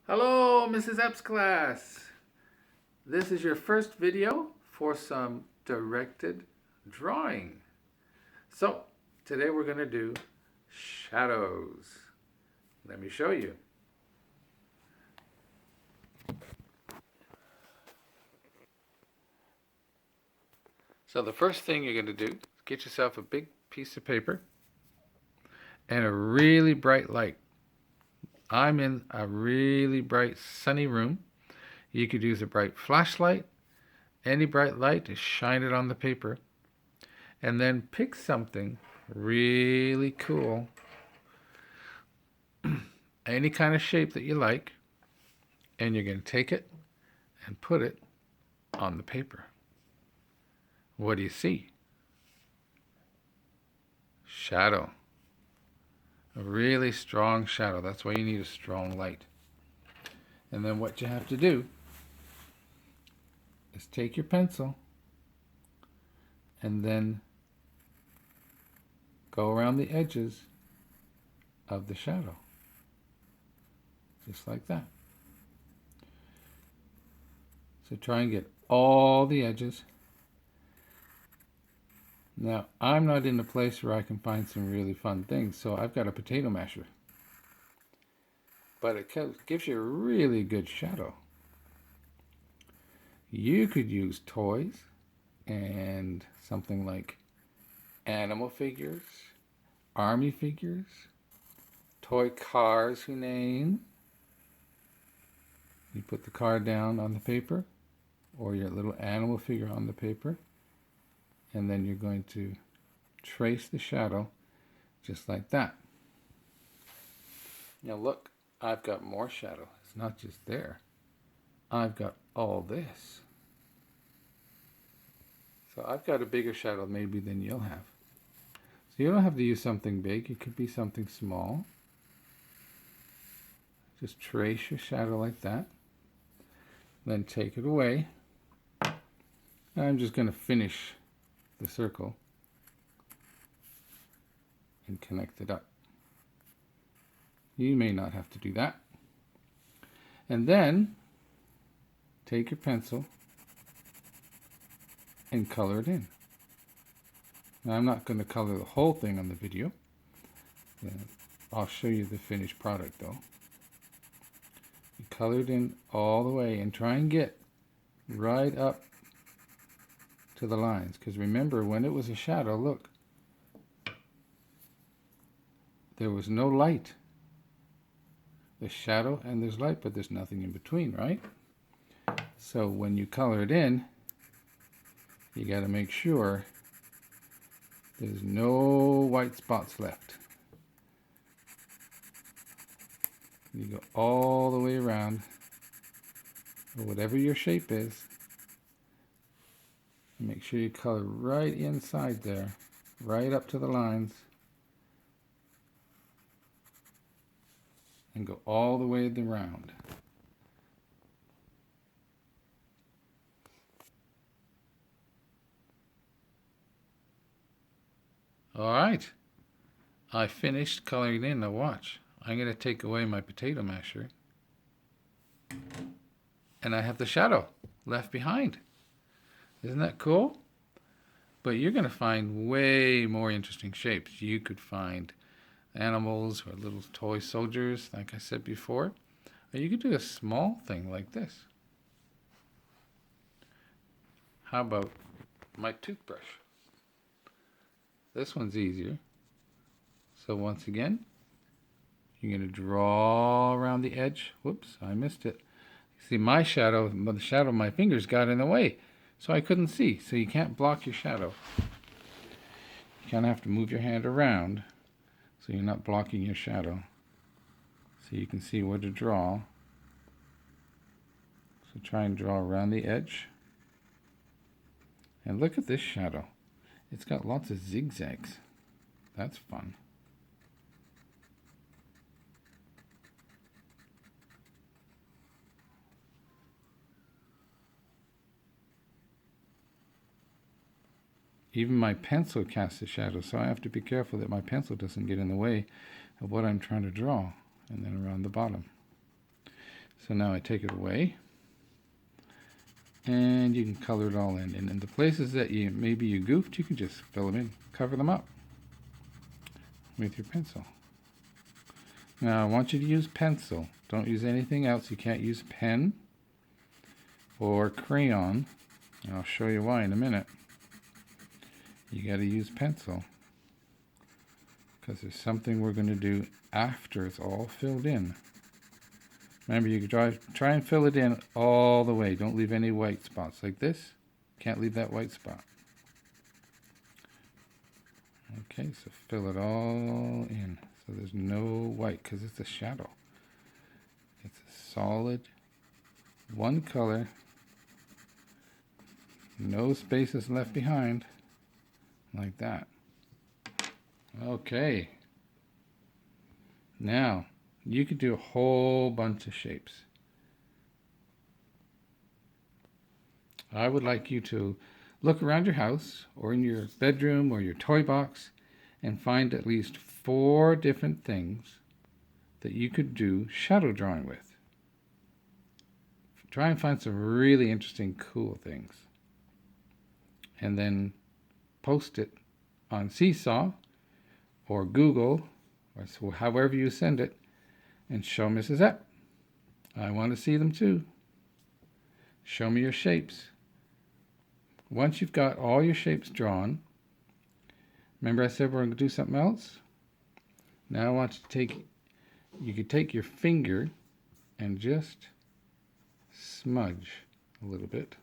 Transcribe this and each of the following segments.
Hello, Mrs. Epps class. This is your first video for some directed drawing. So, today we're going to do shadows. Let me show you. So the first thing you're going to do is get yourself a big piece of paper and a really bright light. I'm in a really bright sunny room. You could use a bright flashlight, any bright light, to shine it on the paper. And then pick something really cool, any kind of shape that you like, and you're going to take it and put it on the paper. What do you see? Shadow. A really strong shadow. That's why you need a strong light. And then what you have to do is take your pencil and then go around the edges of the shadow. Just like that. So try and get all the edges. Now, I'm not in a place where I can find some really fun things, so I've got a potato masher. But it gives you a really good shadow. You could use toys and something like animal figures, army figures, toy cars, Hunain. You put the car down on the paper, or your little animal figure on the paper, and then you're going to trace the shadow just like that. Now look, I've got more shadow. It's not just there. I've got all this. So I've got a bigger shadow maybe than you'll have. So you don't have to use something big. It could be something small. Just trace your shadow like that. Then take it away. I'm just going to finish the circle and connect it up. You may not have to do that. And then take your pencil and color it in. Now I'm not going to color the whole thing on the video. I'll show you the finished product though. You color it in all the way and try and get right up to the lines, because remember, when it was a shadow, look, there was no light. There's shadow and there's light, but there's nothing in between, right? So when you color it in, you got to make sure there's no white spots left. You go all the way around, or whatever your shape is. Make sure you color right inside there, right up to the lines, and go all the way around. All right, I finished coloring in. Now watch. I'm going to take away my potato masher, and I have the shadow left behind. Isn't that cool? But you're going to find way more interesting shapes. You could find animals or little toy soldiers, like I said before. Or you could do a small thing like this. How about my toothbrush? This one's easier. So once again, you're going to draw around the edge. Whoops, I missed it. See, my shadow, the shadow of my fingers got in the way, so I couldn't see. So you can't block your shadow. You kind of have to move your hand around so you're not blocking your shadow. So you can see where to draw. So try and draw around the edge. And look at this shadow. It's got lots of zigzags. That's fun. Even my pencil casts a shadow, so I have to be careful that my pencil doesn't get in the way of what I'm trying to draw. And then around the bottom. So now I take it away, and you can color it all in. And in the places that maybe you goofed, you can just fill them in, cover them up with your pencil. Now I want you to use pencil. Don't use anything else. You can't use pen or crayon. And I'll show you why in a minute. You got to use pencil because there's something we're going to do after it's all filled in. Remember, you can try and fill it in all the way. Don't leave any white spots like this. Can't leave that white spot. Okay, so fill it all in. So there's no white because it's a shadow. It's a solid one color. No spaces left behind. Like that. Okay. Now, you could do a whole bunch of shapes. I would like you to look around your house or in your bedroom or your toy box and find at least 4 different things that you could do shadow drawing with. Try and find some really interesting, cool things. And then post it on Seesaw or Google or however you send it and show Mrs. Epp. I want to see them too. Show me your shapes. Once you've got all your shapes drawn, remember I said we're going to do something else? Now I want you could take your finger and just smudge a little bit.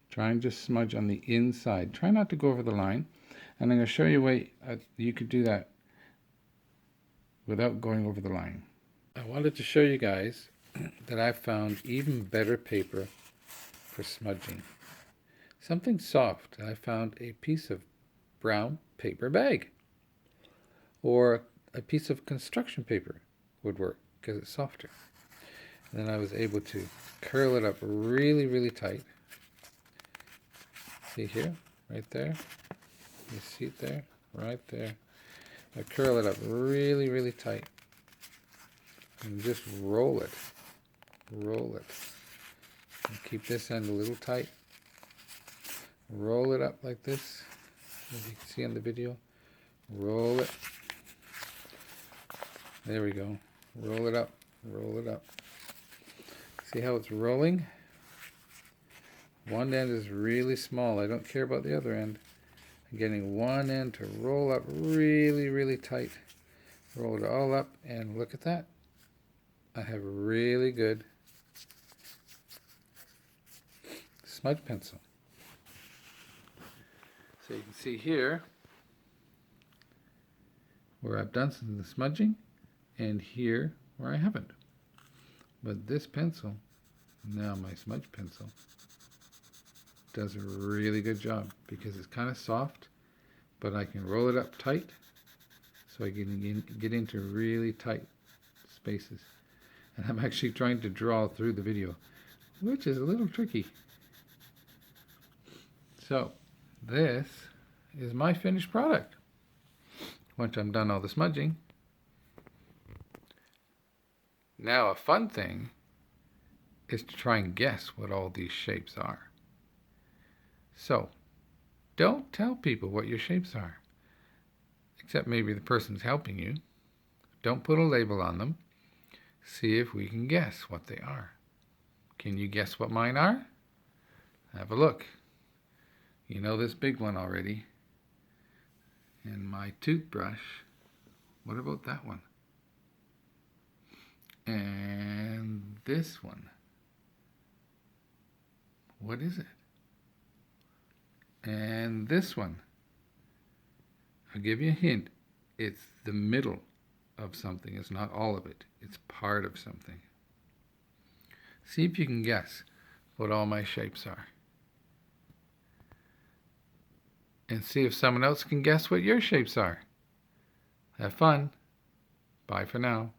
Try and just smudge on the inside. Try not to go over the line. And I'm going to show you a way you could do that without going over the line. I wanted to show you guys that I found even better paper for smudging. Something soft. I found a piece of brown paper bag. Or a piece of construction paper would work because it's softer. And then I was able to curl it up really, really tight. See here, right there. You see it there, right there. I curl it up really, really tight. And just roll it. Roll it. And keep this end a little tight. Roll it up like this, as you can see on the video. Roll it. There we go. Roll it up. Roll it up. See how it's rolling? One end is really small. I don't care about the other end. I'm getting one end to roll up really, really tight. Roll it all up, and look at that. I have a really good smudge pencil. So you can see here where I've done some of the smudging, and here where I haven't. But this pencil, now my smudge pencil, does a really good job because it's kind of soft, but I can roll it up tight so I can get into really tight spaces. And I'm actually trying to draw through the video, which is a little tricky. So this is my finished product once I'm done all the smudging. Now a fun thing is to try and guess what all these shapes are. So, don't tell people what your shapes are, except maybe the person's helping you. Don't put a label on them. See if we can guess what they are. Can you guess what mine are? Have a look. You know this big one already. And my toothbrush. What about that one? And this one. What is it? And this one. I'll give you a hint. It's the middle of something. It's not all of it. It's part of something. See if you can guess what all my shapes are. And see if someone else can guess what your shapes are. Have fun. Bye for now.